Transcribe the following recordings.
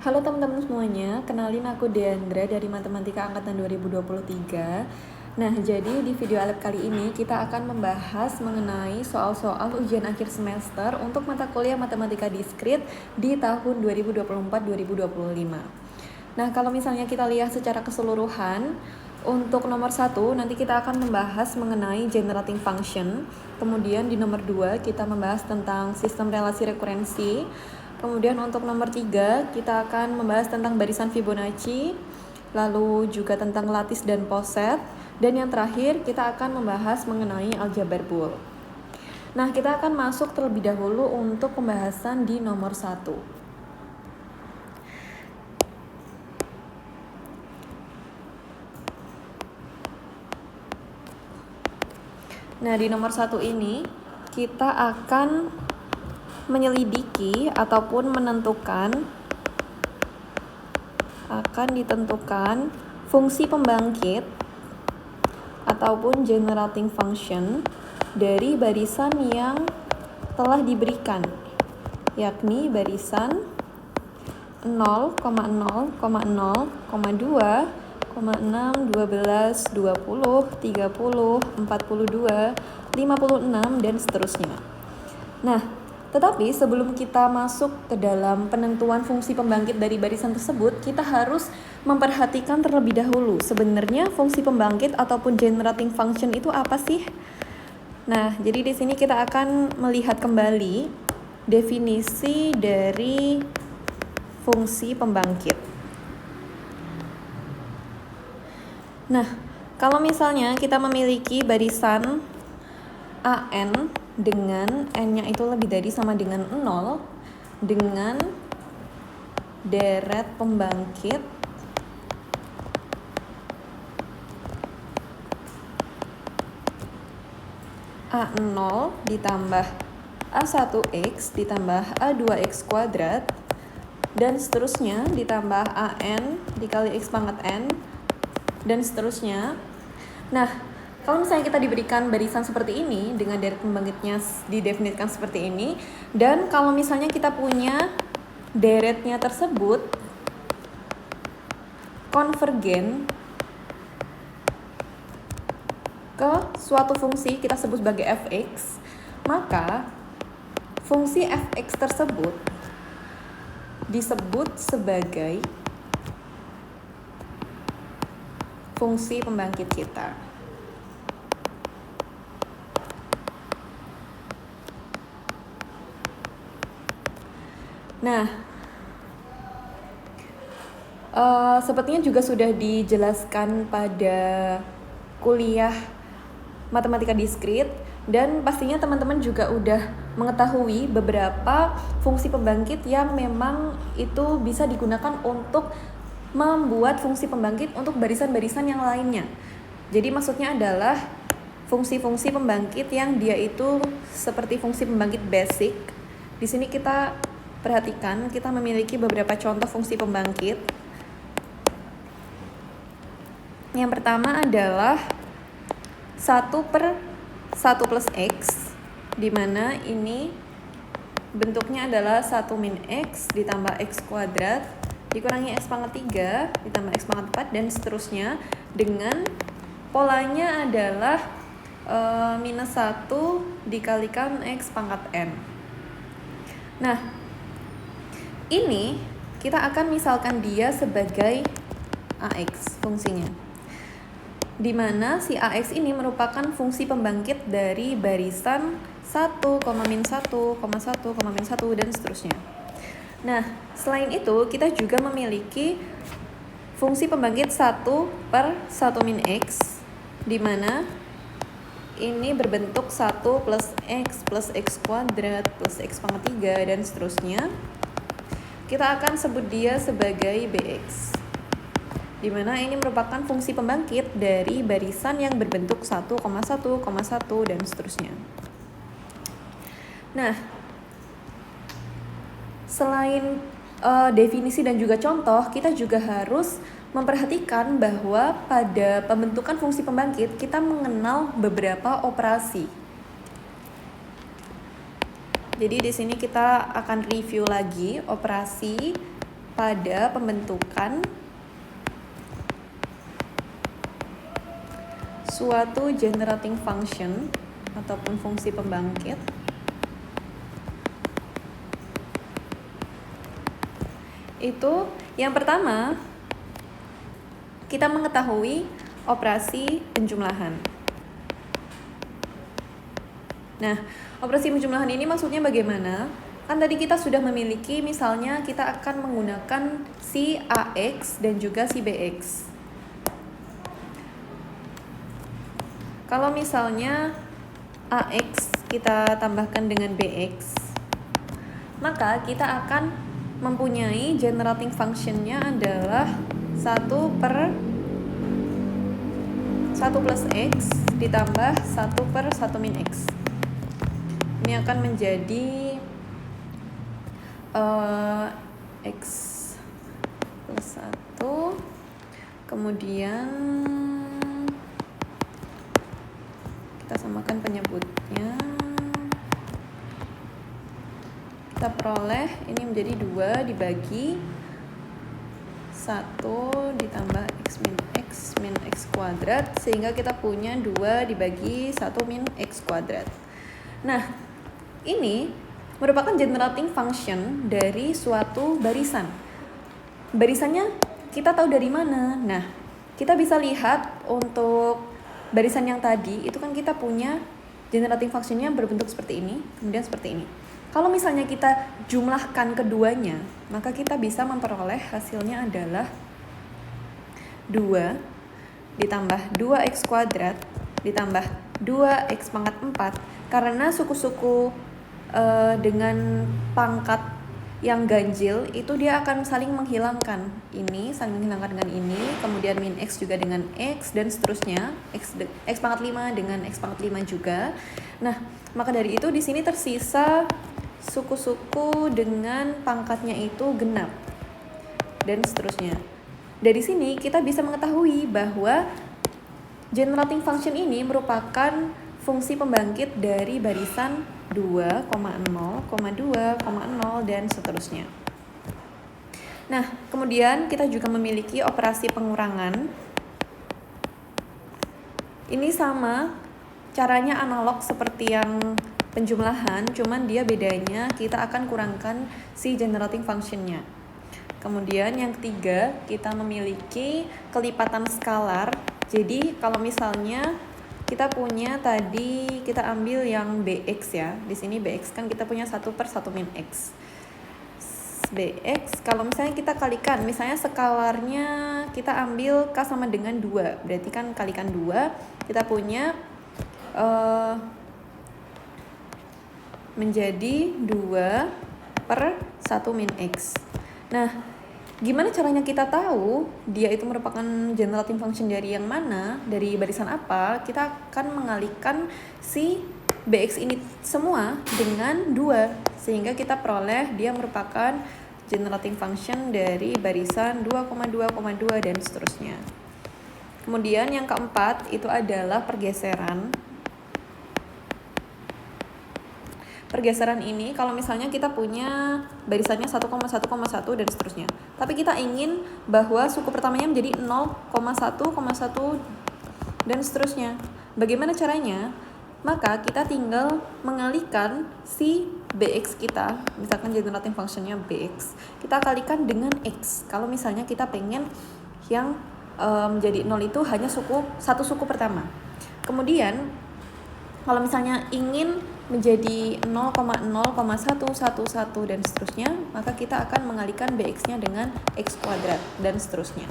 Halo teman-teman semuanya, kenalin aku Deandra dari Matematika Angkatan 2023. Nah, jadi di video lab kali ini kita akan membahas mengenai soal-soal ujian akhir semester untuk mata kuliah Matematika Diskrit di tahun 2024-2025. Nah, kalau misalnya kita lihat secara keseluruhan, untuk nomor 1 nanti kita akan membahas mengenai generating function. Kemudian di nomor 2 kita membahas tentang sistem relasi rekurensi. Kemudian untuk nomor 3 kita akan membahas tentang barisan Fibonacci, lalu juga tentang lattice dan poset, dan yang terakhir kita akan membahas mengenai aljabar Boole. Nah, kita akan masuk terlebih dahulu untuk pembahasan di nomor 1. Nah, di nomor 1 ini kita akan menyelidiki ataupun ditentukan fungsi pembangkit ataupun generating function dari barisan yang telah diberikan, yakni barisan 0,0,0,2, 6, 12, 20, 30, 42, 56, dan seterusnya. Nah, tetapi sebelum kita masuk ke dalam penentuan fungsi pembangkit dari barisan tersebut, kita harus memperhatikan terlebih dahulu sebenarnya fungsi pembangkit ataupun generating function itu apa sih? Nah, jadi di sini kita akan melihat kembali definisi dari fungsi pembangkit. Nah, kalau misalnya kita memiliki barisan AN dengan N-nya itu lebih dari sama dengan 0 dengan deret pembangkit A0 ditambah A1X ditambah A2X kuadrat dan seterusnya ditambah AN dikali X pangkat N dan seterusnya. Nah, kalau misalnya kita diberikan barisan seperti ini dengan deret pembangkitnya didefinisikan seperti ini, dan kalau misalnya kita punya deretnya tersebut konvergen ke suatu fungsi kita sebut sebagai fx, maka fungsi fx tersebut disebut sebagai fungsi pembangkit kita. Nah, sepertinya juga sudah dijelaskan pada kuliah Matematika Diskrit, dan pastinya teman-teman juga udah mengetahui beberapa fungsi pembangkit yang memang itu bisa digunakan untuk membuat fungsi pembangkit untuk barisan-barisan yang lainnya. Jadi maksudnya adalah fungsi-fungsi pembangkit yang dia itu seperti fungsi pembangkit basic. Di sini kita perhatikan, kita memiliki beberapa contoh fungsi pembangkit. Yang pertama adalah 1 per 1 plus X, di mana ini bentuknya adalah 1 min X ditambah X kuadrat dikurangi X pangkat 3 ditambah X pangkat 4 dan seterusnya, dengan polanya adalah minus 1 dikalikan X pangkat N. Nah, ini kita akan misalkan dia sebagai AX fungsinya, di mana si AX ini merupakan fungsi pembangkit dari barisan 1, min 1, 1, min 1, dan seterusnya. Nah, selain itu kita juga memiliki fungsi pembangkit 1 per 1 min X, di mana ini berbentuk 1 plus X kuadrat plus X pangkat 3 dan seterusnya. Kita akan sebut dia sebagai BX, di mana ini merupakan fungsi pembangkit dari barisan yang berbentuk 1, 1, dan seterusnya. Nah, selain definisi dan juga contoh, kita juga harus memperhatikan bahwa pada pembentukan fungsi pembangkit kita mengenal beberapa operasi. Jadi di sini kita akan review lagi operasi pada pembentukan suatu generating function ataupun fungsi pembangkit itu yang pertama kita mengetahui operasi penjumlahan. Nah, operasi penjumlahan ini maksudnya bagaimana? Kan tadi kita sudah memiliki, misalnya kita akan menggunakan si AX dan juga si BX. Kalau misalnya AX kita tambahkan dengan BX, maka kita akan mempunyai generating function-nya adalah 1 plus X ditambah 1 per 1 min X. Ini akan menjadi X plus 1, kemudian kita samakan penyebutnya, kita peroleh ini menjadi 2 dibagi 1 ditambah X min X kuadrat, sehingga kita punya 2 dibagi 1 min X kuadrat. Nah, ini merupakan generating function dari suatu barisan. Barisannya kita tahu dari mana? Nah, kita bisa lihat untuk barisan yang tadi, itu kan kita punya generating function-nya berbentuk seperti ini, kemudian seperti ini. Kalau misalnya kita jumlahkan keduanya, maka kita bisa memperoleh hasilnya adalah 2 ditambah 2x kuadrat ditambah 2x pangkat 4, karena suku-suku dengan pangkat yang ganjil itu dia akan saling menghilangkan dengan ini, kemudian min x juga dengan x, dan seterusnya x pangkat 5 dengan x pangkat 5 juga. Nah, maka dari itu di sini tersisa suku-suku dengan pangkatnya itu genap, dan seterusnya. Dari sini kita bisa mengetahui bahwa generating function ini merupakan fungsi pembangkit dari barisan 2,0, 2,0 dan seterusnya. Nah, kemudian kita juga memiliki operasi pengurangan. Ini sama, caranya analog seperti yang penjumlahan, cuman dia bedanya kita akan kurangkan si generating function-nya. Kemudian yang ketiga, kita memiliki kelipatan skalar. Jadi kalau misalnya kita punya tadi, kita ambil yang BX ya. Di sini BX kan kita punya 1 per 1 min X. BX, kalau misalnya kita kalikan, misalnya skalarnya kita ambil K sama dengan 2. Berarti kan kalikan 2, kita punya menjadi 2 per 1 min X. Nah, gimana caranya kita tahu dia itu merupakan generating function dari yang mana, dari barisan apa? Kita akan mengalihkan si BX ini semua dengan 2, sehingga kita peroleh dia merupakan generating function dari barisan 2,2,2 dan seterusnya. Kemudian yang keempat itu adalah pergeseran. Pergeseran ini kalau misalnya kita punya barisannya 1,1,1 dan seterusnya, tapi kita ingin bahwa suku pertamanya menjadi 0,1,1 dan seterusnya. Bagaimana caranya? Maka kita tinggal mengalihkan si BX kita, misalkan generating function-nya BX, kita kalikan dengan X. Kalau misalnya kita pengen yang menjadi 0 itu hanya satu suku pertama. Kemudian kalau misalnya ingin menjadi 0,0,111 dan seterusnya, maka kita akan mengalihkan BX-nya dengan X kuadrat dan seterusnya.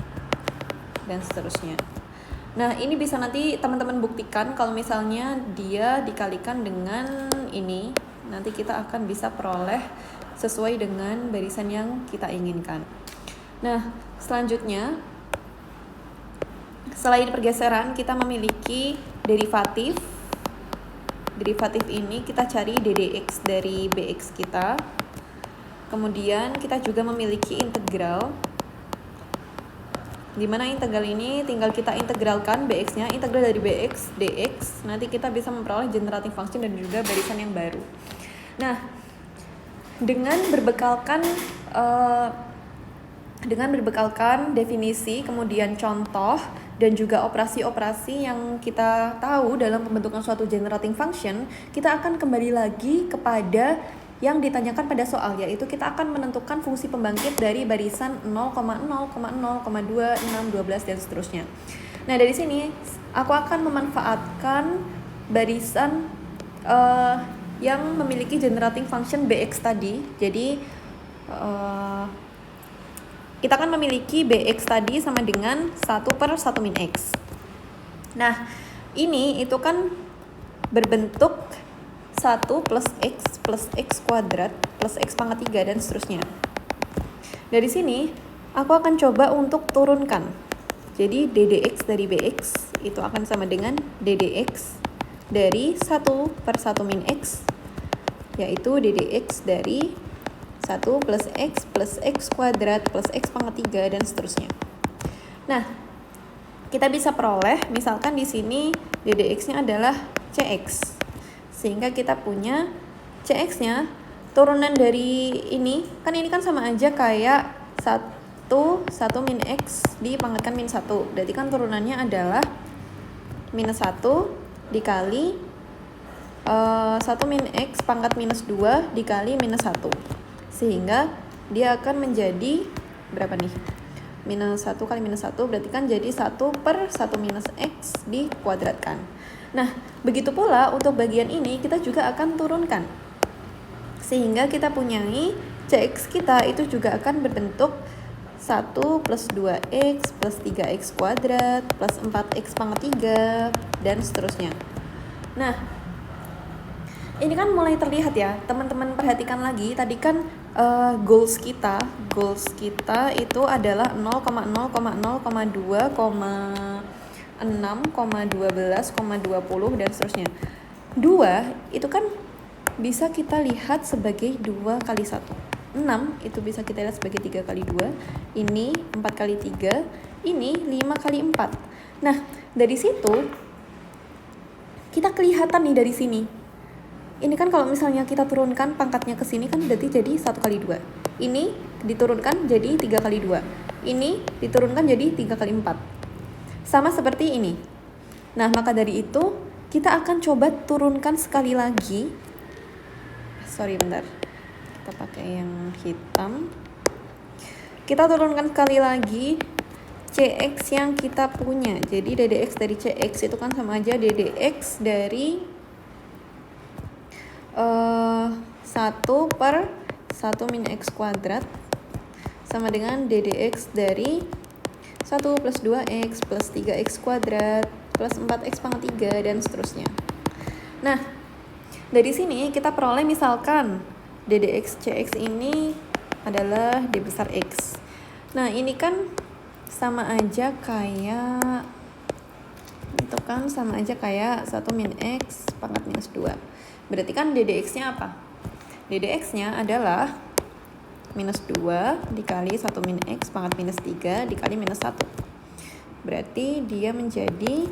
Nah, ini bisa nanti teman-teman buktikan kalau misalnya dia dikalikan dengan ini, nanti kita akan bisa peroleh sesuai dengan barisan yang kita inginkan. Nah, selanjutnya, selain pergeseran, kita memiliki derivatif. Derivatif ini kita cari ddx dari bx kita. Kemudian kita juga memiliki integral, dimana integral ini tinggal kita integralkan bx-nya, integral dari bx dx, nanti kita bisa memperoleh generating function dan juga barisan yang baru. Nah, dengan berbekalkan dengan berbekalkan definisi, kemudian contoh, dan juga operasi-operasi yang kita tahu dalam pembentukan suatu generating function, kita akan kembali lagi kepada yang ditanyakan pada soal, yaitu kita akan menentukan fungsi pembangkit dari barisan 0,0,0,2, 6, 12, dan seterusnya. Nah, dari sini aku akan memanfaatkan barisan yang memiliki generating function bx tadi. Jadi kita akan memiliki bx tadi sama dengan 1/1 min x. Nah, ini itu kan berbentuk 1 plus x kuadrat plus x pangkat 3 dan seterusnya. Dari sini aku akan coba untuk turunkan. Jadi ddx dari bx itu akan sama dengan ddx dari 1/1 min x, yaitu ddx dari 1 plus x kuadrat plus x pangkat 3 dan seterusnya. Nah, kita bisa peroleh misalkan di sini ddx-nya adalah cx. Sehingga kita punya cx-nya turunan dari ini kan sama aja kayak 1 min x dipangkatkan min 1. Berarti kan turunannya adalah minus 1 dikali 1 min x pangkat minus 2 dikali minus 1. Sehingga dia akan menjadi berapa nih? Minus 1 kali minus 1 berarti kan jadi 1/1 minus x dikuadratkan. Nah, begitu pula untuk bagian ini kita juga akan turunkan. Sehingga kita punyai cx kita itu juga akan berbentuk 1 plus 2x plus 3x kuadrat plus 4x pangkat 3 dan seterusnya. Nah, ini kan mulai terlihat ya, teman-teman perhatikan lagi, tadi kan goals kita itu adalah 0,0,0,2, 6, 12, 20 dan seterusnya. 2 itu kan bisa kita lihat sebagai 2 kali 1. 6 itu bisa kita lihat sebagai 3 kali 2. Ini 4 kali 3. Ini 5 kali 4. Nah, dari situ kita kelihatan nih dari sini. Ini kan kalau misalnya kita turunkan pangkatnya ke sini kan berarti jadi 1 kali 2. Ini diturunkan jadi 3 kali 2. Ini diturunkan jadi 3 kali 4. Sama seperti ini. Nah, maka dari itu kita akan coba turunkan sekali lagi. Sorry, bentar. Kita pakai yang hitam. Kita turunkan sekali lagi cx yang kita punya. Jadi ddx dari cx itu kan sama aja ddx dari 1/1 min x kuadrat sama dengan ddx dari 1 plus 2x plus 3x kuadrat plus 4x pangkat 3 dan seterusnya. Nah, dari sini kita peroleh misalkan ddx cx ini adalah d besar x. Nah, ini kan sama aja kayak 1 min x pangkat minus 2. Berarti kan ddx-nya apa? Ddx-nya adalah minus 2 dikali 1 min x pangkat minus 3 dikali minus 1. Berarti dia menjadi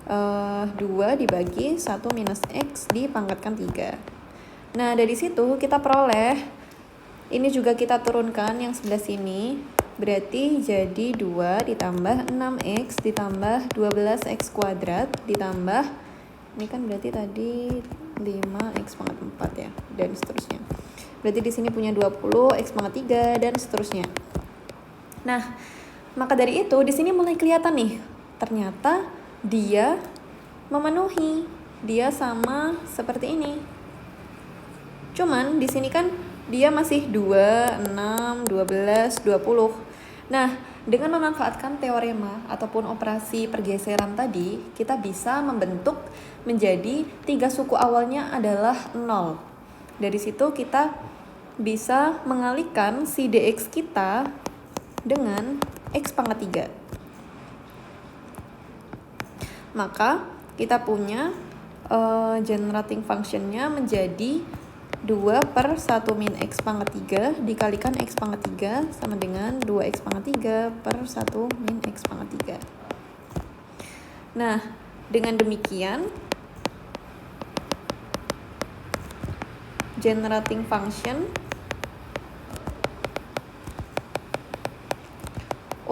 2 dibagi 1 minus x dipangkatkan 3. Nah, dari situ kita peroleh, ini juga kita turunkan yang sebelah sini. Berarti jadi 2 ditambah 6x ditambah 12x kuadrat ditambah, ini kan berarti tadi 5x pangkat 4 ya, dan seterusnya. Berarti di sini punya 20x pangkat 3 dan seterusnya. Nah, maka dari itu di sini mulai kelihatan nih, ternyata dia memenuhi, dia sama seperti ini. Cuman di sini kan dia masih 2, 6, 12, 20. Nah, dengan memanfaatkan teorema ataupun operasi pergeseran tadi, kita bisa membentuk menjadi 3 suku awalnya adalah 0. Dari situ kita bisa mengalihkan si dx kita dengan x pangkat 3. Maka kita punya generating functionnya menjadi 2/1 min x pangkat 3 dikalikan x pangkat 3 sama dengan 2x pangkat 3/1 min x pangkat 3. Nah, dengan demikian generating function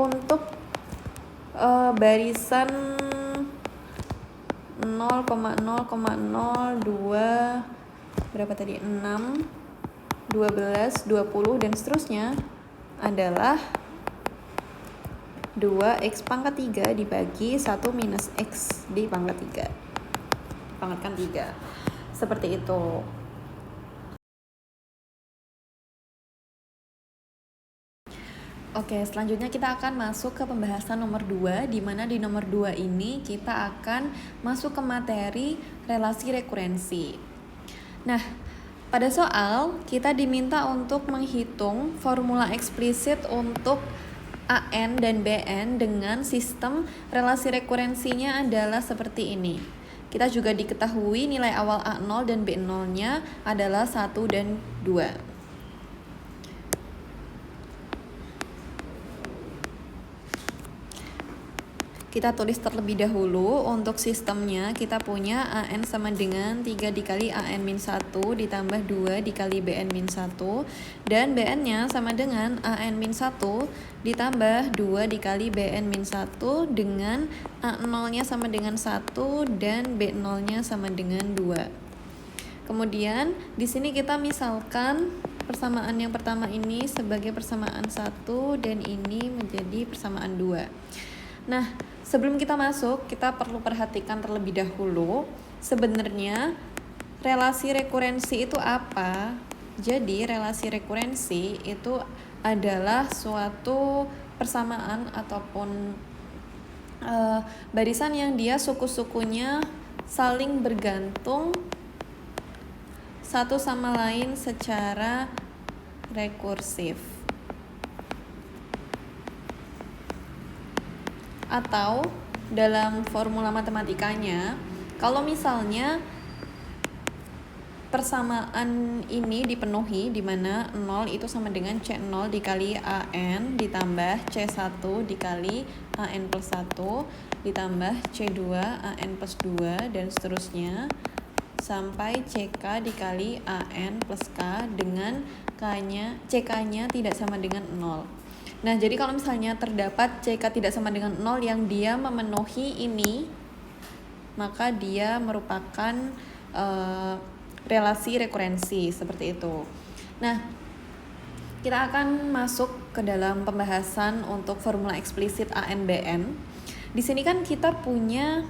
untuk barisan 0,0,02 berapa tadi, 6, 12, 20 dan seterusnya adalah 2x pangkat 3 dibagi 1 minus x di pangkat 3 pangkatkan 3, seperti itu. Oke, selanjutnya kita akan masuk ke pembahasan nomor 2, di mana di nomor 2 ini kita akan masuk ke materi relasi rekurensi. Nah, pada soal kita diminta untuk menghitung formula eksplisit untuk AN dan BN dengan sistem relasi rekurensinya adalah seperti ini. Kita juga diketahui nilai awal A0 dan B0-nya adalah 1 dan 2. Kita tulis terlebih dahulu untuk sistemnya. Kita punya AN sama dengan 3 dikali AN min 1 ditambah 2 dikali BN min 1, dan BN-nya sama dengan AN min 1 ditambah 2 dikali BN min 1 dengan A0-nya sama dengan 1 dan B0-nya sama dengan 2. Kemudian di sini kita misalkan persamaan yang pertama ini sebagai persamaan 1 dan ini menjadi persamaan 2. Nah, sebelum kita masuk, kita perlu perhatikan terlebih dahulu sebenarnya relasi rekurensi itu apa. Jadi, relasi rekurensi itu adalah suatu persamaan ataupun barisan yang dia suku-sukunya saling bergantung satu sama lain secara rekursif. Atau dalam formula matematikanya, kalau misalnya persamaan ini dipenuhi, di mana 0 itu sama dengan C0 dikali AN ditambah C1 dikali AN plus 1 ditambah C2 AN plus 2 dan seterusnya sampai CK dikali AN plus K dengan CK-nya tidak sama dengan 0. Nah, jadi kalau misalnya terdapat CK tidak sama dengan 0 yang dia memenuhi ini, maka dia merupakan relasi rekurensi, seperti itu. Nah, kita akan masuk ke dalam pembahasan untuk formula eksplisit AN/BN. Di sini kan kita punya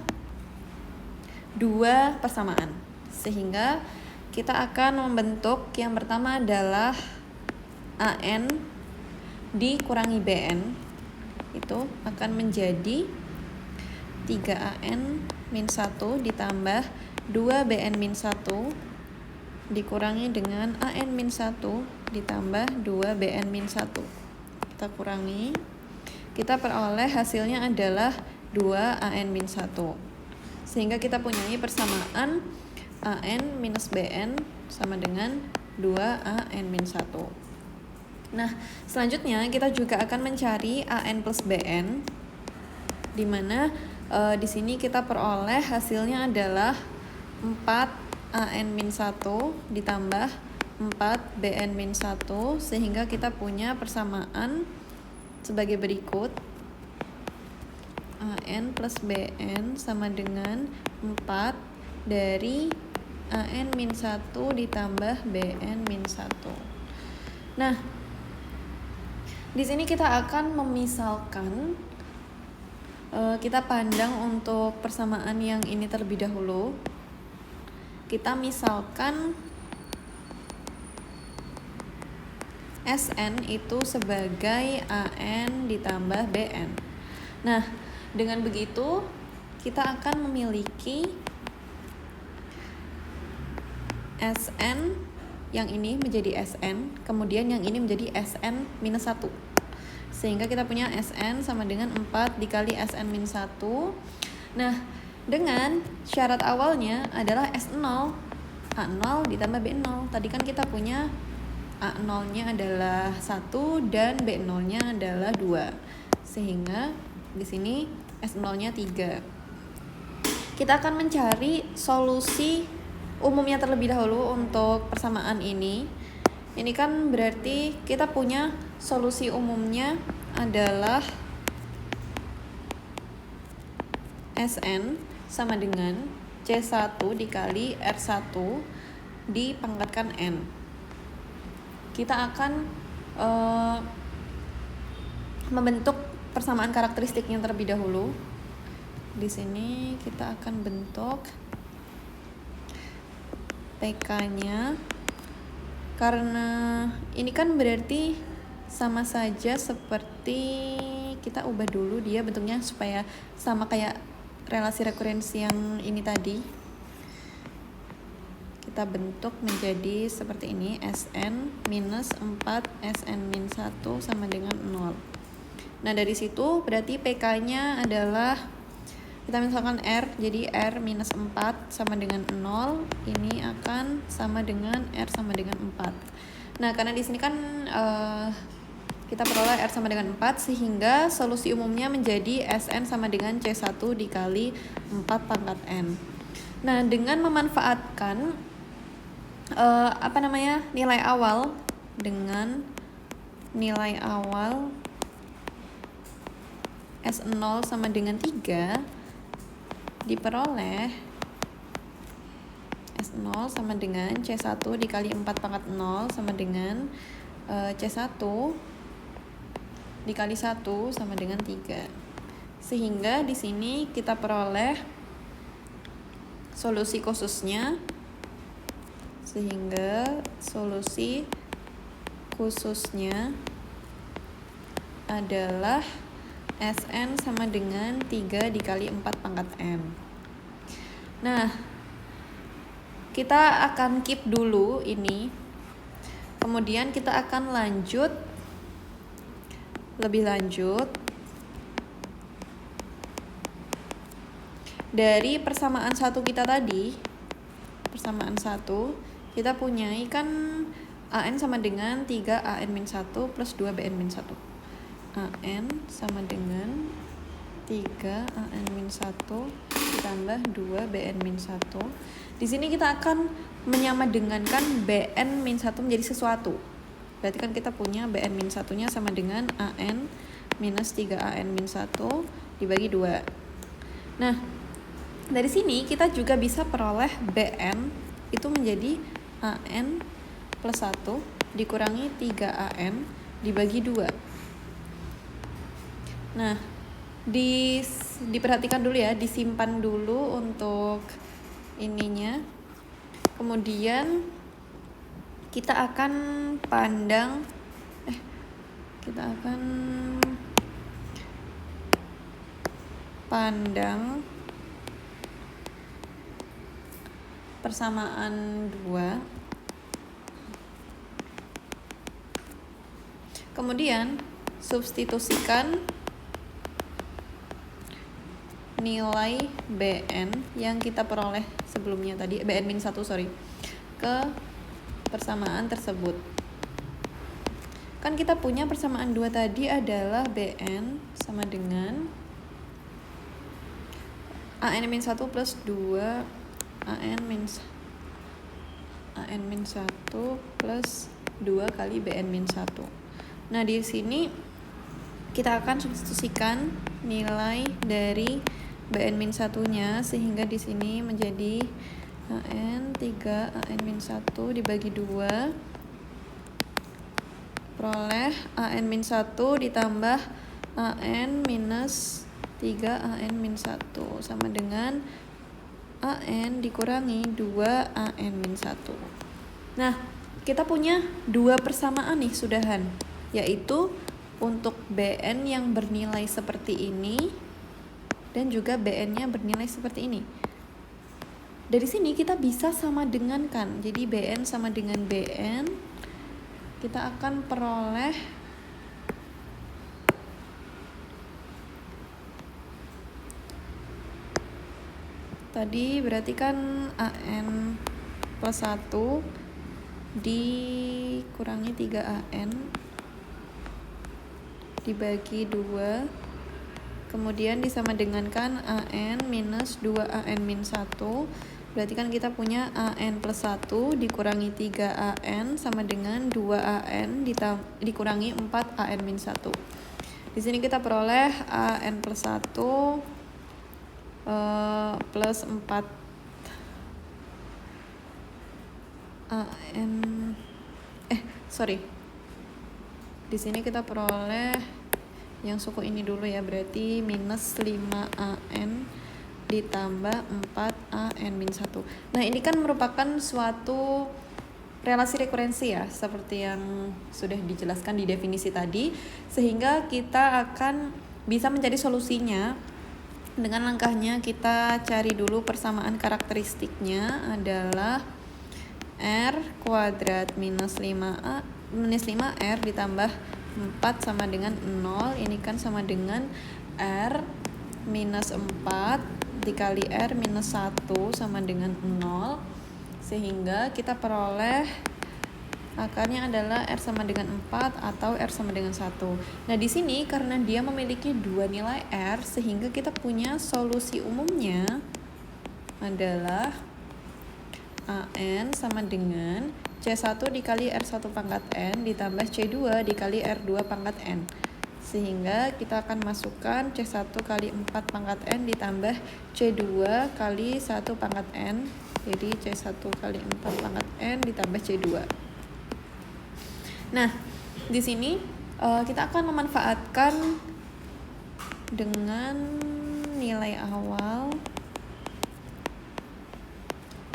2 persamaan, sehingga kita akan membentuk yang pertama adalah AN dikurangi BN, itu akan menjadi 3AN min 1 ditambah 2BN min 1 dikurangi dengan AN min 1 ditambah 2BN min 1. Kita kurangi, kita peroleh hasilnya adalah 2AN min 1. Sehingga kita punya persamaan AN minus BN sama dengan 2AN min 1. Nah, selanjutnya kita juga akan mencari AN plus BN, di mana di sini kita peroleh hasilnya adalah 4AN min 1 ditambah 4BN min 1, sehingga kita punya persamaan sebagai berikut. AN plus BN sama dengan 4 dari AN min 1 ditambah BN min 1. Nah, di sini kita akan memisalkan, kita pandang untuk persamaan yang ini terlebih dahulu. Kita misalkan SN itu sebagai AN ditambah BN. Nah, dengan begitu kita akan memiliki SN yang ini menjadi SN, kemudian yang ini menjadi SN minus 1. Sehingga kita punya SN sama dengan 4 dikali SN minus 1. Nah, dengan syarat awalnya adalah S0, A0 ditambah B0. Tadi kan kita punya A0-nya adalah 1 dan B0-nya adalah 2. Sehingga di sini S0-nya 3. Kita akan mencari solusi umumnya terlebih dahulu untuk persamaan ini. Ini kan berarti kita punya solusi umumnya adalah Sn sama dengan C1 dikali R1 dipangkatkan N. Kita akan membentuk persamaan karakteristiknya terlebih dahulu. Di sini kita akan bentuk PK-nya. Karena ini kan berarti sama saja seperti kita ubah dulu dia bentuknya supaya sama kayak relasi rekurensi yang ini tadi. Kita bentuk menjadi seperti ini, Sn minus 4 Sn min 1 sama dengan 0. Nah dari situ berarti PK-nya adalah, kita misalkan R, jadi R minus 4 sama dengan 0, ini akan sama dengan R sama dengan 4. Nah karena di sini kan kita peroleh R sama dengan 4, sehingga solusi umumnya menjadi Sn sama dengan C1 dikali 4 pangkat N. Nah dengan memanfaatkan nilai awal, dengan nilai awal S0 sama dengan 3, diperoleh S0 sama dengan C1 dikali 4 pangkat 0 sama dengan C1 dikali 1 sama dengan 3. Sehingga di sini kita peroleh solusi khususnya, adalah Sn sama dengan 3 dikali 4 pangkat N. Nah, kita akan keep dulu ini. Kemudian kita akan lebih lanjut dari persamaan 1 kita tadi. Persamaan 1 kita punyai kan AN sama dengan 3 AN min 1 plus 2 BN min 1. AN sama dengan 3 AN min 1 ditambah 2 BN min 1. Di sini kita akan menyamadengankan BN min 1 menjadi sesuatu. Berarti kan kita punya BN min 1-nya sama dengan AN minus 3 AN min 1 dibagi 2. Nah, dari sini kita juga bisa peroleh BN itu menjadi AN plus 1 dikurangi 3AN dibagi 2. Nah, diperhatikan dulu ya, disimpan dulu untuk ininya. Kemudian kita akan pandang persamaan 2. Kemudian substitusikan nilai BN yang kita peroleh sebelumnya tadi, BN min 1 ke persamaan tersebut. Kan kita punya persamaan 2 tadi adalah BN sama dengan AN min 1 plus 2 AN min 1 plus 2 kali BN min 1. Nah, di sini kita akan substitusikan nilai dari BN min 1-nya, sehingga di sini menjadi AN 3 AN min 1 dibagi 2, peroleh AN min 1 ditambah AN minus 3 AN min 1 sama dengan AN dikurangi 2 AN min 1. Nah, kita punya 2 persamaan nih sudahan, yaitu untuk BN yang bernilai seperti ini dan juga BN-nya bernilai seperti ini. Dari sini kita bisa sama dengankan. Jadi BN sama dengan BN, kita akan peroleh tadi berarti kan AN plus 1 dikurangi 3AN dibagi 2, kemudian disama dengankan AN minus 2AN min 1. Berarti kan kita punya AN plus 1 dikurangi 3AN sama dengan 2AN dikurangi 4AN min 1. Di sini kita peroleh AN plus 1 plus 4 AN sorry, di sini kita peroleh yang suku ini dulu ya, berarti minus 5AN ditambah 4AN min 1. Nah ini kan merupakan suatu relasi rekurensi ya, seperti yang sudah dijelaskan di definisi tadi, sehingga kita akan bisa mencari solusinya. Dengan langkahnya kita cari dulu persamaan karakteristiknya adalah R kuadrat minus 5R ditambah 4 sama dengan 0. Ini kan sama dengan R minus 4 dikali R minus 1 sama dengan 0. Sehingga kita peroleh akarnya adalah R sama dengan 4 atau R sama dengan 1. Nah di sini karena dia memiliki dua nilai R, sehingga kita punya solusi umumnya adalah AN sama dengan C1 dikali R1 pangkat N ditambah C2 dikali R2 pangkat N. Sehingga kita akan masukkan C1 kali 4 pangkat N ditambah C2 kali 1 pangkat N. Jadi C1 kali 4 pangkat N ditambah C2. Nah, di sini kita akan memanfaatkan dengan nilai awal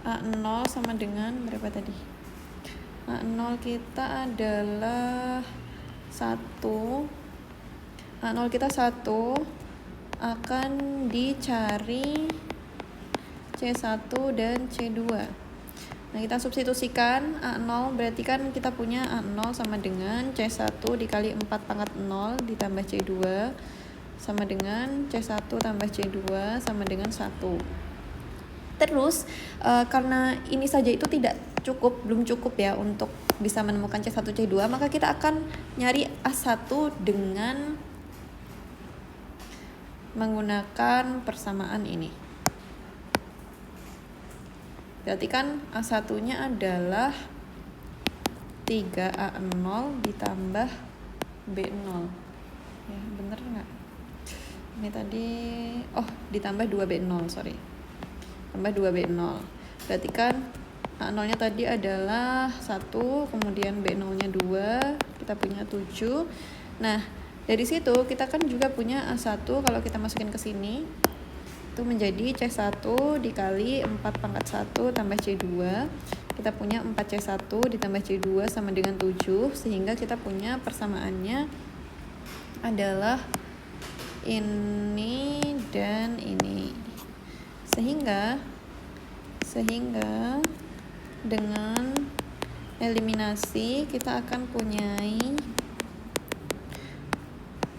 A0 sama dengan berapa tadi? A0 kita adalah 1. A0 kita 1 akan dicari C1 dan C2. Nah, kita substitusikan A0, berarti kan kita punya A0 sama dengan C1 dikali 4 pangkat 0 ditambah C2 sama dengan C1 tambah C2 sama dengan 1. Terus karena ini saja itu belum cukup ya untuk bisa menemukan C1 C2, maka kita akan nyari A1 dengan menggunakan persamaan ini. Berarti kan A1-nya adalah 3A0 ditambah B0. Ya, bener nggak? Ini tadi ditambah 2B0, sorry. Tambah 2B0. Berarti kan A0-nya tadi adalah 1, kemudian B0-nya 2, kita punya 7. Nah, dari situ kita kan juga punya A1, kalau kita masukin ke sini itu menjadi C1 dikali 4 pangkat 1 tambah C2. Kita punya 4C1 ditambah C2 sama dengan 7, sehingga kita punya persamaannya adalah ini dan ini. Sehingga dengan eliminasi kita akan punyai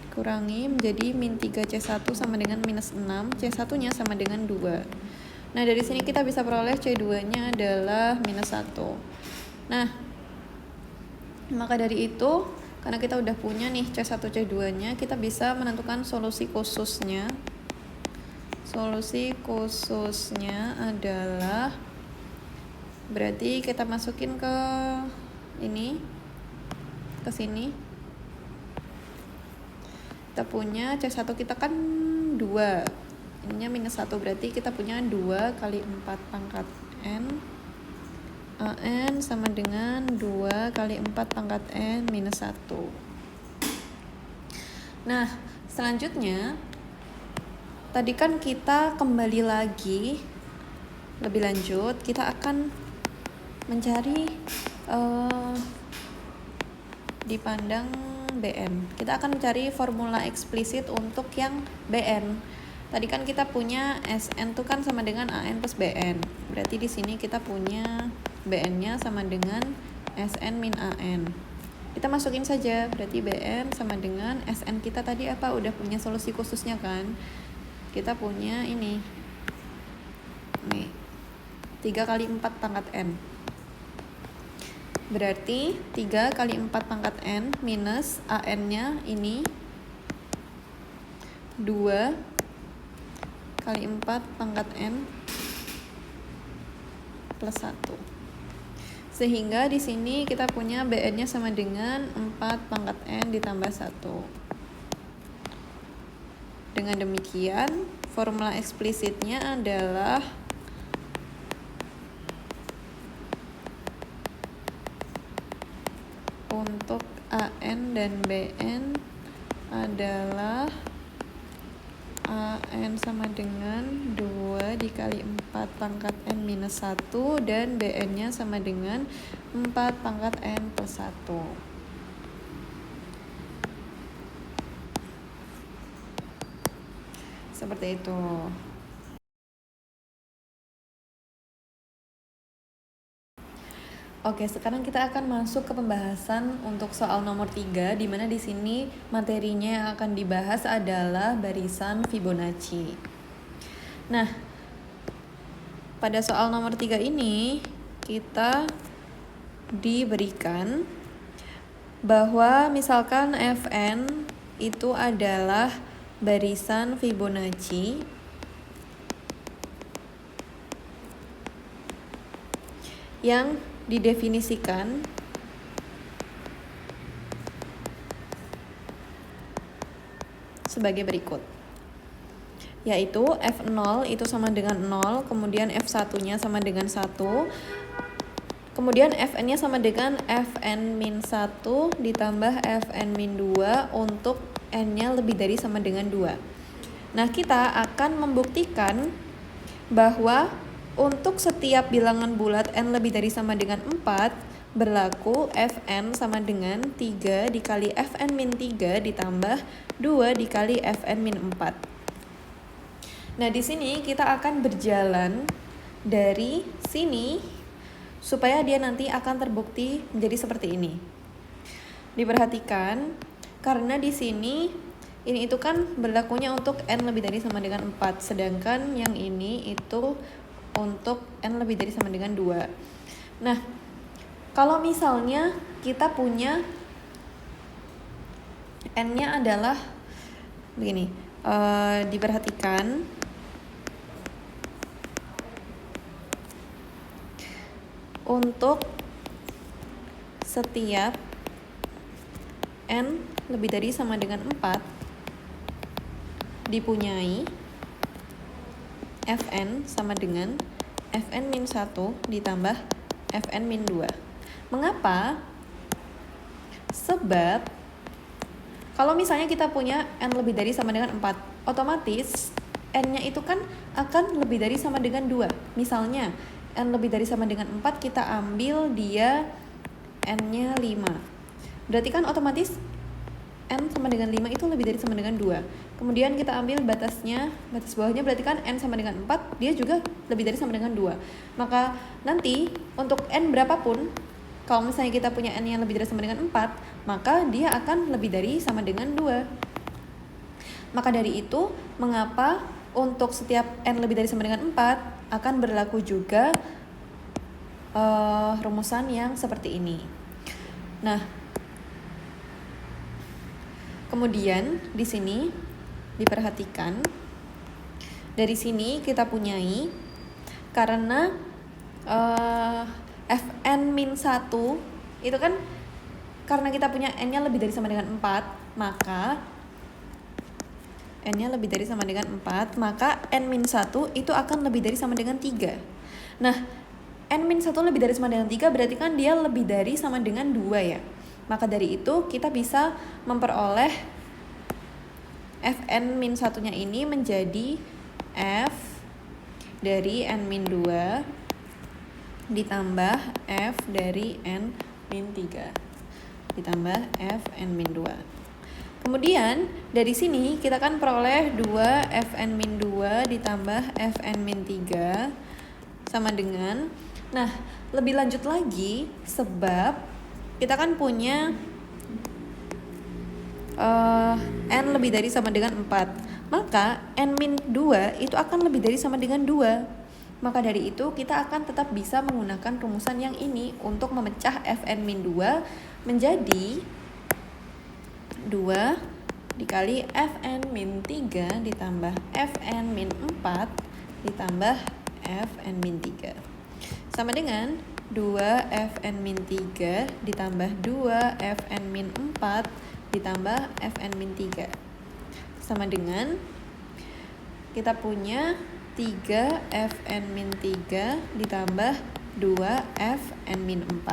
kurangi menjadi min 3C1 sama dengan minus 6, C1 nya sama dengan 2. Nah dari sini kita bisa peroleh C2 nya adalah minus 1. Nah maka dari itu, karena kita udah punya nih C1 C2 nya, kita bisa menentukan solusi khususnya. Solusi khususnya adalah, berarti kita masukin ke ini, ke sini. Kita punya C1 kita kan 2, ininya minus 1, berarti kita punya 2 kali 4 pangkat N AN sama dengan 2 kali 4 pangkat N minus 1. Nah selanjutnya tadi kan kita kembali lagi lebih lanjut, kita akan mencari dipandang BN. Kita akan mencari formula eksplisit untuk yang BN. Tadi kan kita punya SN itu kan sama dengan AN plus BN. Berarti di sini kita punya BN-nya sama dengan SN min AN. Kita masukin saja, berarti BN sama dengan SN kita tadi apa? Udah punya solusi khususnya kan? Kita punya ini. Nih. 3 kali 4 pangkat N. Berarti 3 kali 4 pangkat N minus AN-nya ini 2 kali 4 pangkat N plus 1. Sehingga di sini kita punya BN-nya sama dengan 4 pangkat N ditambah 1. Dengan demikian formula eksplisitnya adalah untuk AN dan BN adalah AN sama dengan 2 dikali 4 pangkat N minus 1 dan BN nya sama dengan 4 pangkat N plus 1. Seperti itu. Oke, sekarang kita akan masuk ke pembahasan untuk soal nomor 3, di mana di sini materinya yang akan dibahas adalah barisan Fibonacci. Nah, pada soal nomor 3 ini kita diberikan bahwa misalkan Fn itu adalah barisan Fibonacci yang didefinisikan sebagai berikut, yaitu F0 itu sama dengan 0, kemudian F1-nya sama dengan 1, kemudian Fn-nya sama dengan Fn-1 ditambah Fn-2 untuk N-nya lebih dari sama dengan 2. Nah, kita akan membuktikan bahwa untuk setiap bilangan bulat N lebih dari sama dengan 4, berlaku Fn sama dengan 3 dikali Fn-3 ditambah 2 dikali Fn-4. Nah, di sini kita akan berjalan dari sini supaya dia nanti akan terbukti menjadi seperti ini. Diperhatikan, karena di sini ini itu kan berlakunya untuk N lebih dari sama dengan 4, sedangkan yang ini itu untuk N lebih dari sama dengan 2. Nah, kalau misalnya kita punya N-nya adalah begini, diperhatikan untuk setiap N lebih dari sama dengan 4 dipunyai Fn sama dengan Fn-1 ditambah Fn-2. Mengapa? Sebab kalau misalnya kita punya N lebih dari sama dengan 4, otomatis N-nya itu kan akan lebih dari sama dengan 2. Misalnya N lebih dari sama dengan 4, kita ambil dia N-nya 5. Berarti kan otomatis N sama dengan 5 itu lebih dari sama dengan 2. Kemudian kita ambil batasnya, batas bawahnya berarti kan N sama dengan 4, dia juga lebih dari sama dengan 2. Maka nanti untuk N berapapun, kalau misalnya kita punya N yang lebih dari sama dengan 4, maka dia akan lebih dari sama dengan 2. Maka dari itu, mengapa untuk setiap N lebih dari sama dengan 4 akan berlaku juga rumusan yang seperti ini. Nah, kemudian di sini diperhatikan, dari sini kita punyai karena Fn-1 itu kan karena kita punya N-nya lebih dari sama dengan 4, maka N-nya lebih dari sama dengan 4, maka N-1 itu akan lebih dari sama dengan 3. Nah, N-1 lebih dari sama dengan 3 berarti kan dia lebih dari sama dengan 2 ya. Maka dari itu kita bisa memperoleh Fn-1-nya ini menjadi F dari N-2 ditambah F dari N-3 ditambah Fn-2. Kemudian dari sini kita kan peroleh 2 Fn-2 ditambah Fn-3 sama dengan, nah lebih lanjut lagi sebab kita kan punya N lebih dari sama dengan 4, maka N-2 itu akan lebih dari sama dengan 2. Maka dari itu kita akan tetap bisa menggunakan rumusan yang ini untuk memecah Fn-2 menjadi 2 dikali Fn-3 ditambah Fn-4 ditambah Fn-3 sama dengan 2 Fn-3 ditambah 2 Fn-4 ditambah Fn-3 sama dengan kita punya 3 Fn-3 ditambah 2 Fn-4.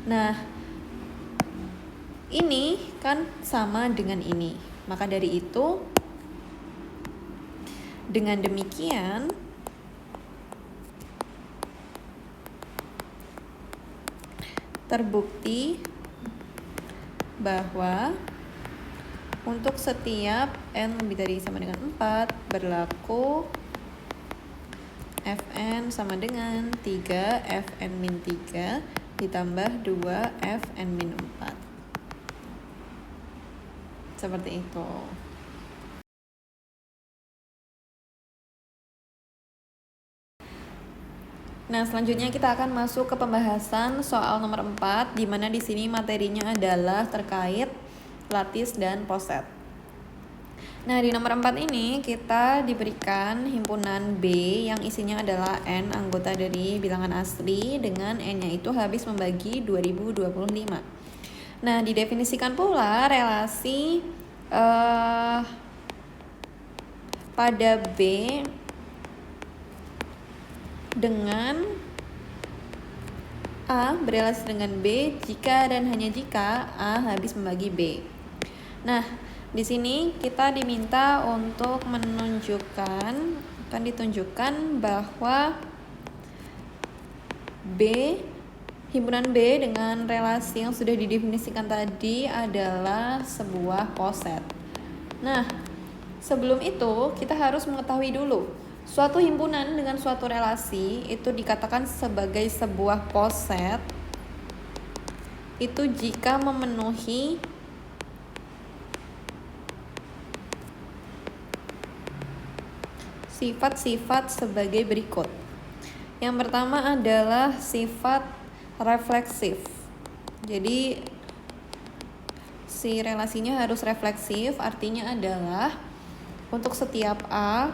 Nah, ini kan sama dengan ini. Maka dari itu, dengan demikian, terbukti bahwa untuk setiap n lebih dari sama dengan 4 berlaku Fn sama dengan 3 Fn-3 ditambah 2 Fn-4. Seperti itu. Nah, selanjutnya kita akan masuk ke pembahasan soal nomor 4, di mana di sini materinya adalah terkait lattice dan poset. Nah, di nomor 4 ini kita diberikan himpunan B yang isinya adalah N anggota dari bilangan asli dengan N-nya itu habis membagi 2025. Nah, didefinisikan pula relasi pada B dengan A berelasi dengan B jika dan hanya jika A habis membagi B. Nah, di sini kita diminta untuk ditunjukkan bahwa himpunan B dengan relasi yang sudah didefinisikan tadi adalah sebuah poset. Nah, sebelum itu kita harus mengetahui dulu suatu himpunan dengan suatu relasi itu dikatakan sebagai sebuah poset itu jika memenuhi sifat-sifat sebagai berikut. Yang pertama adalah sifat refleksif. Jadi si relasinya harus refleksif, artinya adalah untuk setiap A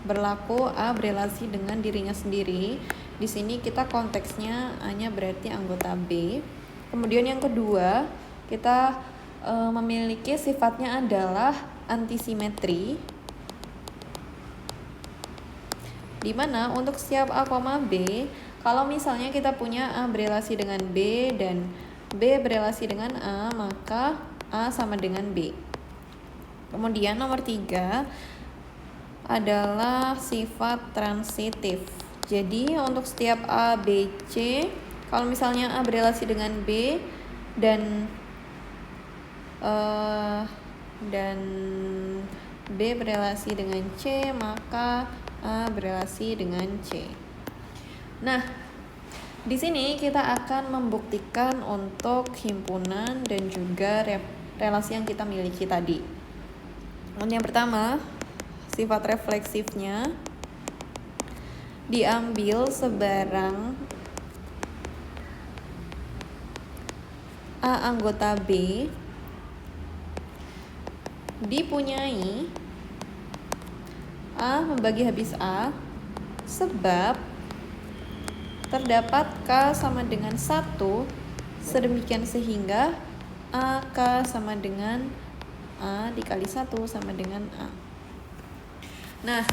berlaku A berelasi dengan dirinya sendiri. Di sini kita konteksnya A-nya berarti anggota B. Kemudian yang kedua, kita memiliki sifatnya adalah antisimetri, di mana untuk setiap A, B, kalau misalnya kita punya A berelasi dengan B dan B berelasi dengan A, maka A sama dengan B. Kemudian nomor 3 adalah sifat transitif. Jadi untuk setiap A, B, C, kalau misalnya A berelasi dengan B dan B berelasi dengan C, maka A berelasi dengan C. Nah, di sini kita akan membuktikan untuk himpunan dan juga relasi yang kita miliki tadi. Yang pertama, sifat refleksifnya diambil sebarang A anggota B dipunyai A membagi habis A sebab terdapat K sama dengan 1 sedemikian sehingga AK sama dengan A dikali 1 sama dengan A. Nah,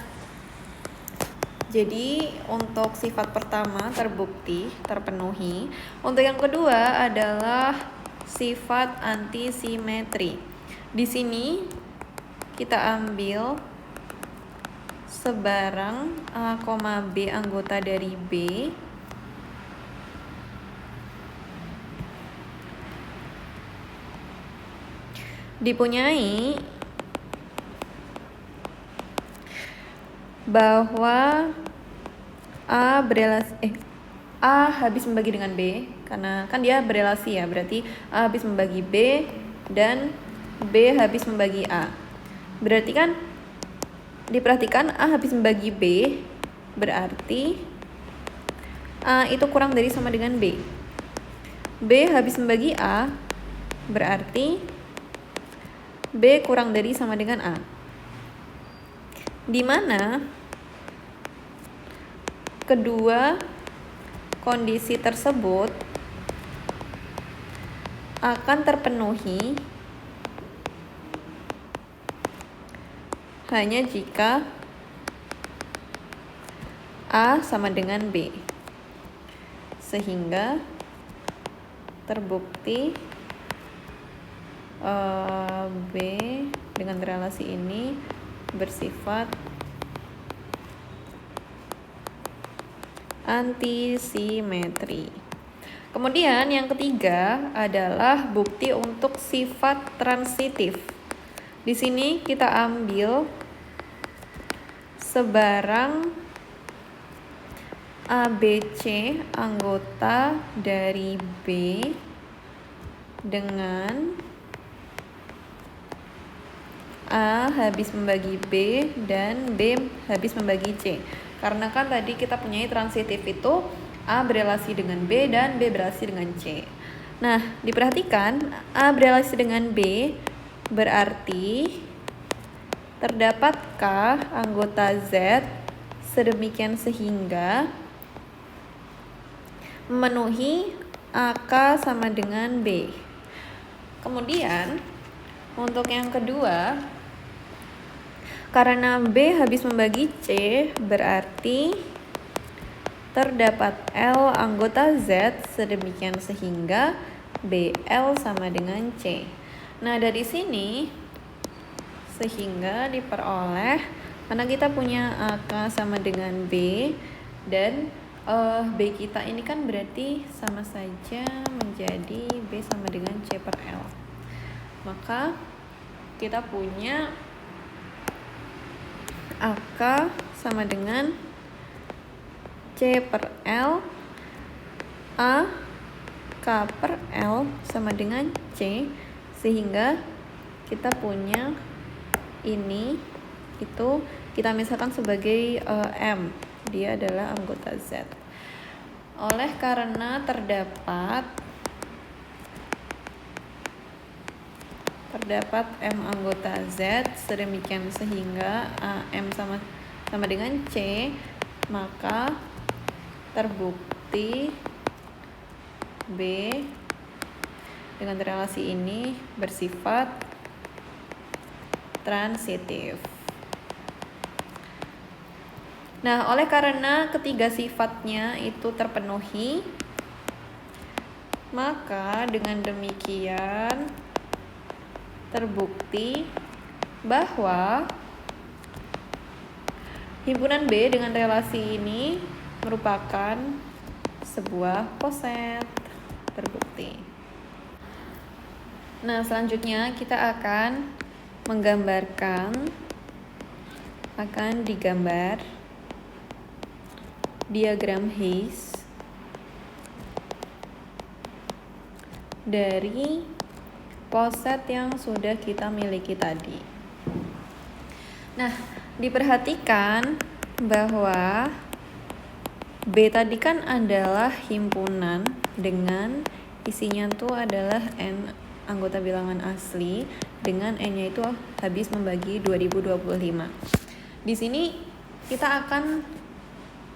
jadi untuk sifat pertama terbukti, terpenuhi. Untuk yang kedua adalah sifat antisimetri. Di sini kita ambil sebarang A, B anggota dari B dipunyai bahwa A habis membagi dengan B, karena kan dia berelasi ya, berarti A habis membagi B dan B habis membagi A. Berarti kan diperhatikan A habis membagi B, berarti A itu kurang dari sama dengan B. B habis membagi A, berarti B kurang dari sama dengan A. Di mana kedua kondisi tersebut akan terpenuhi hanya jika A sama dengan B. Sehingga terbukti B dengan relasi ini bersifat antisimetri. Kemudian yang ketiga adalah bukti untuk sifat transitif. Di sini kita ambil sebarang ABC anggota dari B dengan A habis membagi B dan B habis membagi C. Karena kan tadi kita punya transitif itu A berelasi dengan B dan B berelasi dengan C. Nah, diperhatikan A berelasi dengan B berarti terdapatkah anggota Z sedemikian sehingga memenuhi AK sama dengan B. Kemudian untuk yang kedua, karena B habis membagi C berarti terdapat L anggota Z sedemikian sehingga BL sama dengan C. Nah, dari sini sehingga diperoleh karena kita punya AK sama dengan B dan B kita ini kan berarti sama saja menjadi B sama dengan C per L. Maka kita punya AK sama dengan C per L, A K per L sama dengan C, sehingga kita punya ini itu kita misalkan sebagai M, dia adalah anggota Z. Oleh karena terdapat M anggota Z sedemikian sehingga M sama dengan C, maka terbukti B dengan relasi ini bersifat transitif. Nah, oleh karena ketiga sifatnya itu terpenuhi, maka dengan demikian terbukti bahwa himpunan B dengan relasi ini merupakan sebuah poset. Terbukti. Nah, selanjutnya kita akan digambar diagram Hayes dari poset yang sudah kita miliki tadi. Nah, diperhatikan bahwa B tadi kan adalah himpunan dengan isinya tuh adalah N anggota bilangan asli dengan N-nya itu habis membagi 2025. Di sini kita akan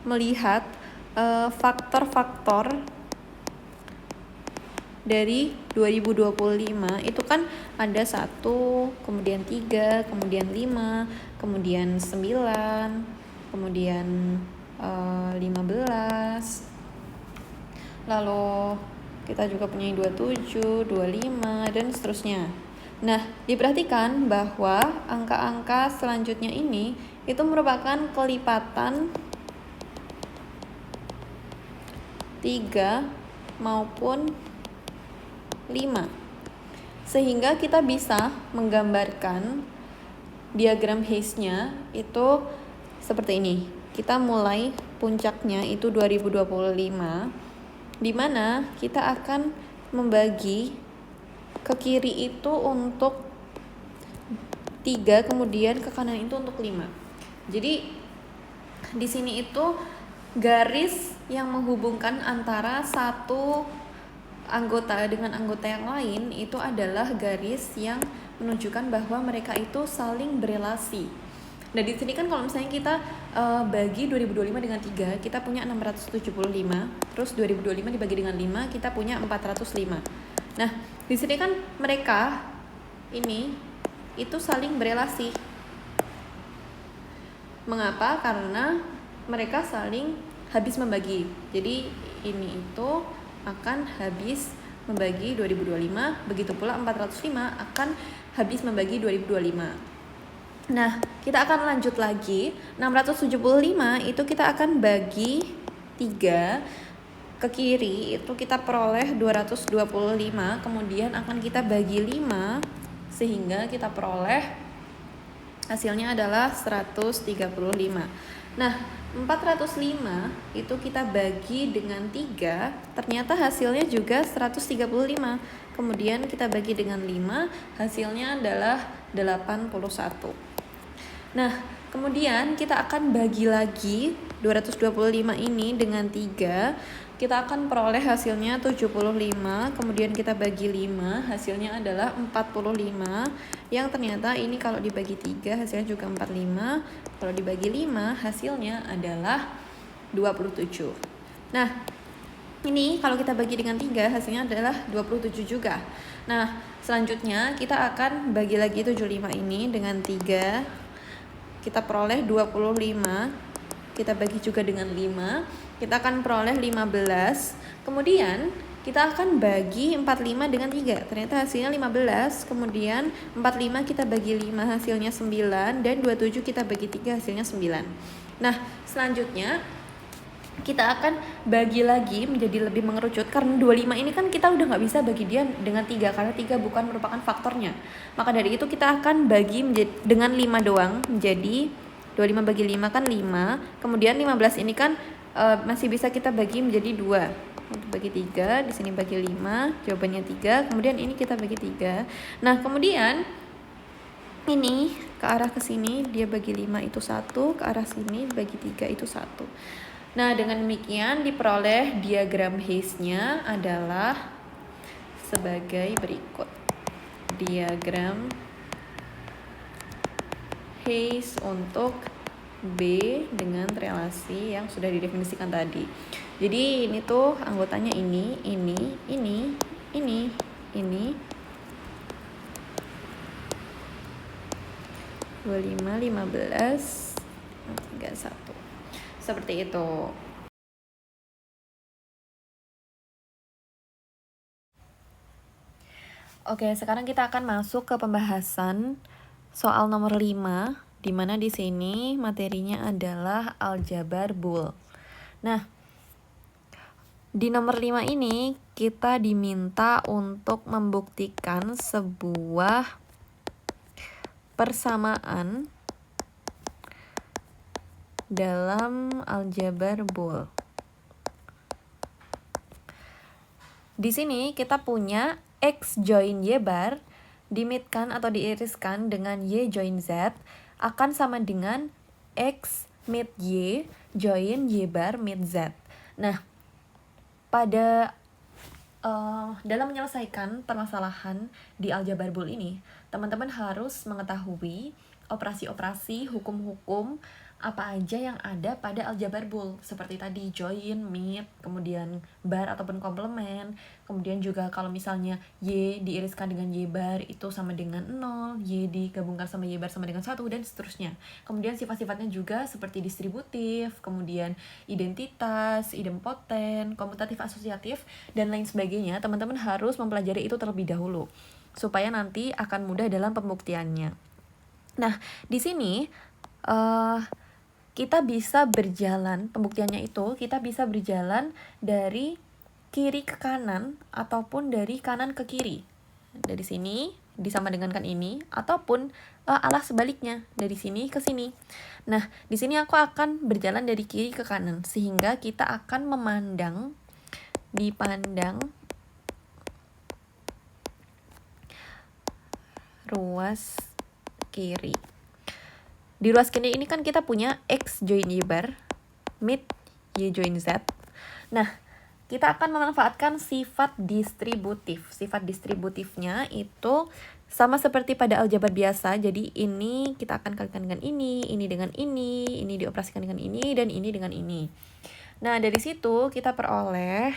melihat faktor-faktor dari 2025 itu kan ada 1, kemudian 3, kemudian 5, kemudian 9, kemudian 15. Lalu kita juga punya 27, 25 dan seterusnya. Nah, diperhatikan bahwa angka-angka selanjutnya ini itu merupakan kelipatan 3 maupun 5. Sehingga kita bisa menggambarkan diagram Hayes-nya itu seperti ini. Kita mulai puncaknya itu 2025, di mana kita akan membagi ke kiri itu untuk 3, kemudian ke kanan itu untuk 5. Jadi di sini itu garis yang menghubungkan antara satu anggota dengan anggota yang lain itu adalah garis yang menunjukkan bahwa mereka itu saling berelasi. Nah, di sini kan kalau misalnya kita bagi 2025 dengan 3, kita punya 675. Terus 2025 dibagi dengan 5, kita punya 405. Nah, di sini kan mereka ini itu saling berelasi. Mengapa? Karena mereka saling habis membagi. Jadi ini itu akan habis membagi 2025, begitu pula 405 akan habis membagi 2025. Nah, kita akan lanjut lagi. 675 itu kita akan bagi 3 ke kiri, itu kita peroleh 225, kemudian akan kita bagi 5 sehingga kita peroleh hasilnya adalah 135. Nah, 405 itu kita bagi dengan 3, ternyata hasilnya juga 135. Kemudian kita bagi dengan 5, hasilnya adalah 81. Nah, kemudian kita akan bagi lagi 225 ini dengan 3. Kita akan peroleh hasilnya 75, kemudian kita bagi 5, hasilnya adalah 45. Yang ternyata ini kalau dibagi 3 hasilnya juga 45, kalau dibagi 5 hasilnya adalah 27. Nah, ini kalau kita bagi dengan 3 hasilnya adalah 27 juga. Nah, selanjutnya kita akan bagi lagi 75 ini dengan 3. Kita peroleh 25, kita bagi juga dengan 5, kita akan peroleh 15. Kemudian kita akan bagi 45 dengan 3, ternyata hasilnya 15. Kemudian 45 kita bagi 5, hasilnya 9. Dan 27 kita bagi 3, hasilnya 9. Nah, selanjutnya kita akan bagi lagi menjadi lebih mengerucut. Karena 25 ini kan kita udah gak bisa bagi dia dengan 3, karena 3 bukan merupakan faktornya. Maka dari itu kita akan bagi dengan 5 doang, menjadi 25 bagi 5 kan 5. Kemudian 15 ini kan masih bisa kita bagi menjadi 2. Bagi 3, di sini bagi 5, jawabannya 3. Kemudian ini kita bagi 3. Nah, kemudian ini ke arah ke sini dia bagi 5 itu 1, ke arah sini bagi 3 itu 1. Nah, dengan demikian diperoleh diagram Hayes-nya adalah sebagai berikut. Diagram Hayes untuk B dengan relasi yang sudah didefinisikan tadi. Jadi ini tuh anggotanya ini 25, 15, 31. Seperti itu. Oke, sekarang kita akan masuk ke pembahasan soal nomor 5, di mana di sini materinya adalah aljabar Boole. Nah, di nomor 5 ini kita diminta untuk membuktikan sebuah persamaan dalam aljabar Boole. Di sini kita punya X join Y bar dimitkan atau diiriskan dengan Y join Z akan sama dengan X mit Y join Y bar mit Z. Nah, pada dalam menyelesaikan permasalahan di aljabar Boole ini, teman-teman harus mengetahui operasi-operasi hukum-hukum apa aja yang ada pada aljabar Boole, seperti tadi join, mit, kemudian bar ataupun komplement, kemudian juga kalau misalnya Y diiriskan dengan Y bar itu sama dengan 0, Y digabungkan sama Y bar sama dengan 1, dan seterusnya. Kemudian sifat-sifatnya juga seperti distributif, kemudian identitas, idempoten, komutatif asosiatif, dan lain sebagainya. Teman-teman harus mempelajari itu terlebih dahulu, supaya nanti akan mudah dalam pembuktiannya. Nah, di sini kita bisa berjalan, pembuktiannya itu kita bisa berjalan dari kiri ke kanan ataupun dari kanan ke kiri. Dari sini disama dengankan ini, ataupun arah sebaliknya dari sini ke sini. Nah, di sini aku akan berjalan dari kiri ke kanan sehingga kita akan dipandang ruas kiri. Di ruas kiri ini kan kita punya X join Y bar, mit Y join Z. Nah, kita akan memanfaatkan sifat distributif. Sifat distributifnya itu sama seperti pada aljabar biasa. Jadi ini kita akan kalikan dengan ini dengan ini dioperasikan dengan ini, dan ini dengan ini. Nah, dari situ kita peroleh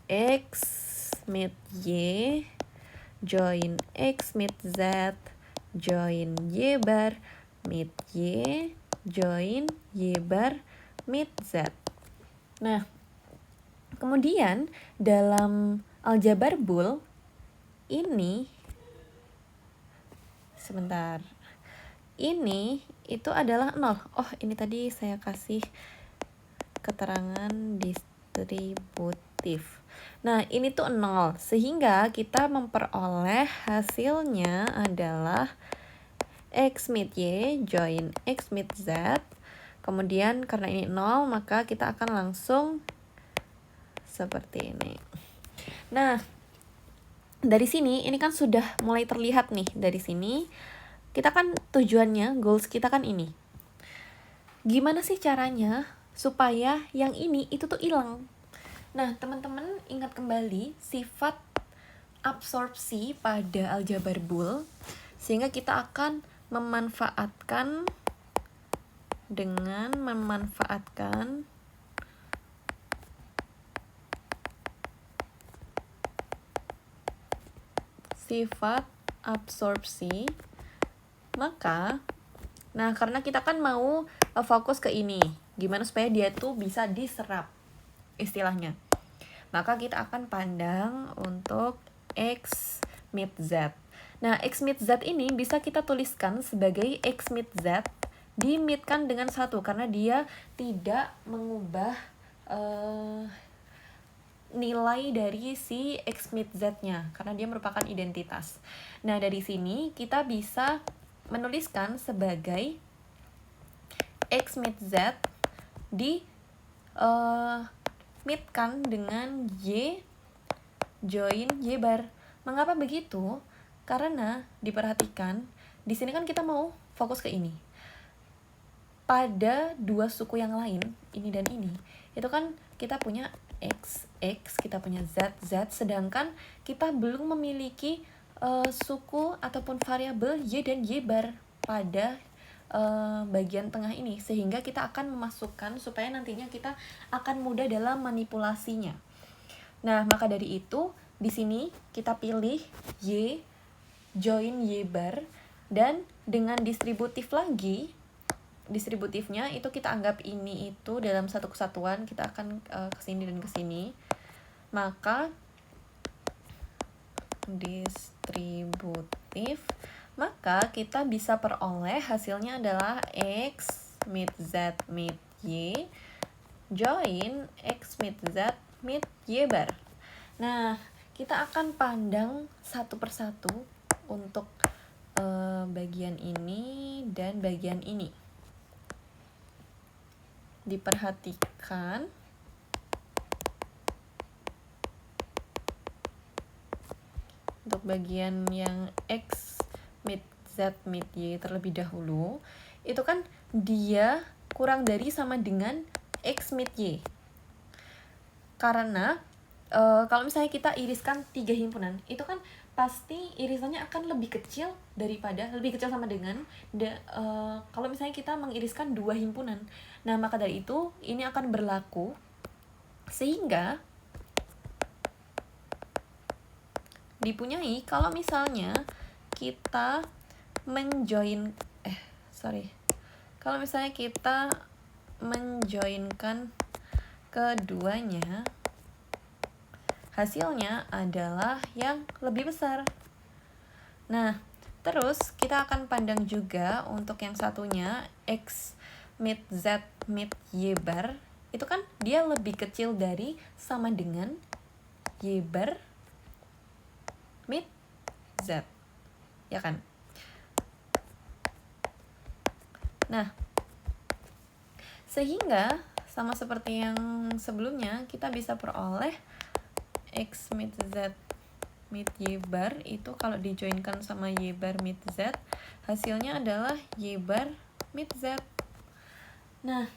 X mit Y join X mit Z join Y bar mit Y join Y bar mid Z. Nah, kemudian dalam aljabar Boole ini, sebentar, ini itu adalah 0. Oh, ini tadi saya kasih keterangan distributif. Nah, ini tuh 0, sehingga kita memperoleh hasilnya adalah X mid Y join X mid Z. Kemudian karena ini 0, maka kita akan langsung seperti ini. Nah, dari sini ini kan sudah mulai terlihat nih. Dari sini kita kan tujuannya, goals kita kan ini. Gimana sih caranya supaya yang ini itu tuh hilang? Nah, teman-teman ingat kembali sifat absorpsi pada aljabar Boole, sehingga kita akan memanfaatkan dengan memanfaatkan sifat absorpsi. Maka, nah karena kita kan mau fokus ke ini, gimana supaya dia tuh bisa diserap istilahnya, maka kita akan pandang untuk X mid Z. Nah, X mid Z ini bisa kita tuliskan sebagai X mid Z di-midkan dengan 1, karena dia tidak mengubah nilai dari si X mid Z-nya, karena dia merupakan identitas. Nah, dari sini kita bisa menuliskan sebagai X mid Z di midkan dengan Y join Y bar. Mengapa begitu? Karena diperhatikan, di sini kan kita mau fokus ke ini. Pada dua suku yang lain, ini dan ini, itu kan kita punya X, X, kita punya Z, Z, sedangkan kita belum memiliki suku ataupun variabel Y dan Y bar pada bagian tengah ini, sehingga kita akan memasukkan supaya nantinya kita akan mudah dalam manipulasinya. Nah, maka dari itu di sini kita pilih Y join Y bar, dan dengan distributif lagi, distributifnya itu kita anggap ini itu dalam satu kesatuan, kita akan kesini dan kesini, maka distributif, maka kita bisa peroleh hasilnya adalah X mid Z mid Y join X mid Z mid Y bar. Nah, kita akan pandang satu persatu untuk bagian ini dan bagian ini. Diperhatikan untuk bagian yang X mid Z mid Y terlebih dahulu, itu kan dia kurang dari sama dengan X mid Y. Karena kalau misalnya kita iriskan 3 himpunan, itu kan pasti irisannya akan lebih kecil sama dengan kalau misalnya kita mengiriskan 2 himpunan. Nah, maka dari itu ini akan berlaku sehingga dipunyai kalau misalnya kita kalau misalnya kita menjoinkan keduanya, hasilnya adalah yang lebih besar. Nah, terus kita akan pandang juga untuk yang satunya X mid Z mid Y bar, itu kan dia lebih kecil dari sama dengan Y bar mid Z, ya kan? Nah, sehingga sama seperti yang sebelumnya, kita bisa peroleh X mid Z mid Y bar itu kalau dijoinkan sama Y bar mid Z, hasilnya adalah Y bar mid Z. Nah,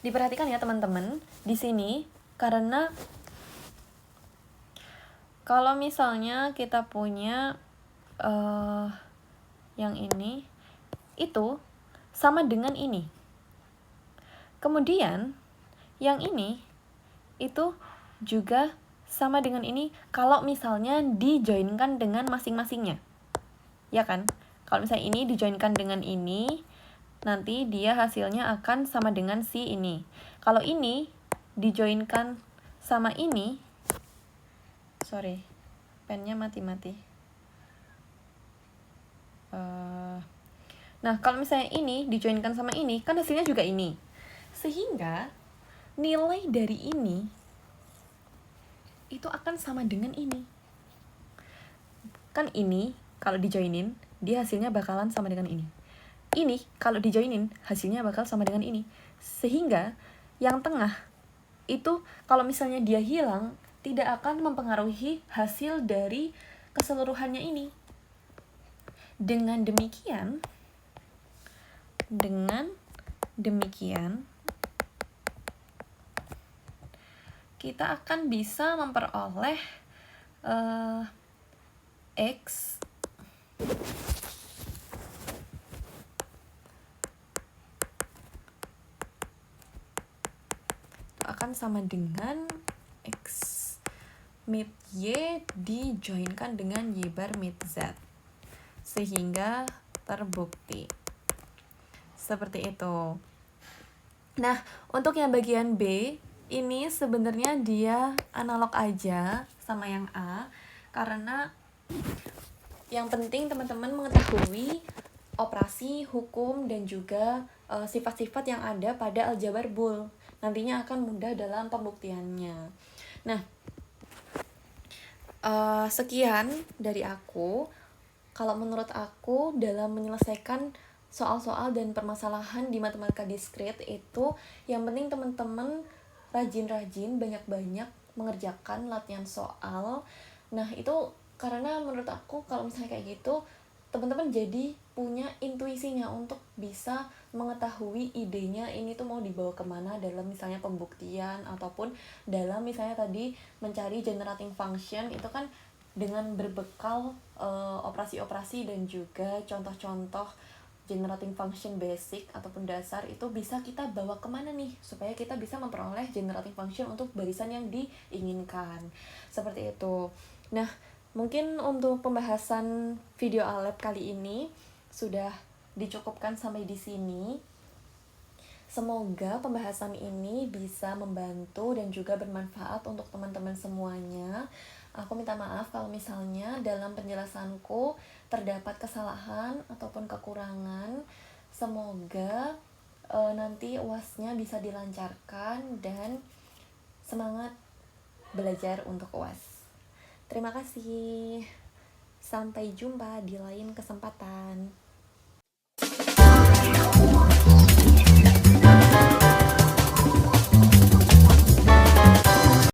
diperhatikan ya teman-teman, di sini karena kalau misalnya kita punya yang ini itu sama dengan ini, kemudian yang ini itu juga sama dengan ini kalau misalnya dijoinkan dengan masing-masingnya, ya kan? Kalau misalnya ini dijoinkan dengan ini, nanti dia hasilnya akan sama dengan si ini. Kalau ini dijoinkan sama ini, sorry, pennya mati-mati. Nah, kalau misalnya ini dijoinkan sama ini, kan hasilnya juga ini. Sehingga nilai dari ini itu akan sama dengan ini. Kan ini kalau dijoinin, dia hasilnya bakalan sama dengan ini. Ini kalau dijoinin, hasilnya bakal sama dengan ini. Sehingga yang tengah itu kalau misalnya dia hilang, tidak akan mempengaruhi hasil dari keseluruhannya ini. Dengan demikian, kita akan bisa memperoleh X akan sama dengan X mid Y dijoinkan dengan Y bar mid Z, sehingga terbukti. Seperti itu. Nah, untuk yang bagian B, ini sebenarnya dia analog aja sama yang A, karena yang penting teman-teman mengetahui operasi, hukum, dan juga sifat-sifat yang ada pada aljabar Boole. Nantinya akan mudah dalam pembuktiannya. Nah, sekian dari aku. Kalau menurut aku dalam menyelesaikan soal-soal dan permasalahan di matematika diskrit itu yang penting teman-teman rajin-rajin, banyak-banyak mengerjakan latihan soal. Nah, itu karena menurut aku kalau misalnya kayak gitu teman-teman jadi punya intuisinya untuk bisa mengetahui idenya ini tuh mau dibawa kemana dalam misalnya pembuktian ataupun dalam misalnya tadi mencari generating function. Itu kan dengan berbekal operasi-operasi dan juga contoh-contoh generating function basic ataupun dasar itu bisa kita bawa kemana nih supaya kita bisa memperoleh generating function untuk barisan yang diinginkan. Seperti itu. Nah, mungkin untuk pembahasan video ALEB kali ini sudah dicukupkan sampai di sini. Semoga pembahasan ini bisa membantu dan juga bermanfaat untuk teman-teman semuanya. Aku minta maaf kalau misalnya dalam penjelasanku terdapat kesalahan ataupun kekurangan. Semoga nanti UAS-nya bisa dilancarkan dan semangat belajar untuk UAS. Terima kasih. Sampai jumpa di lain kesempatan.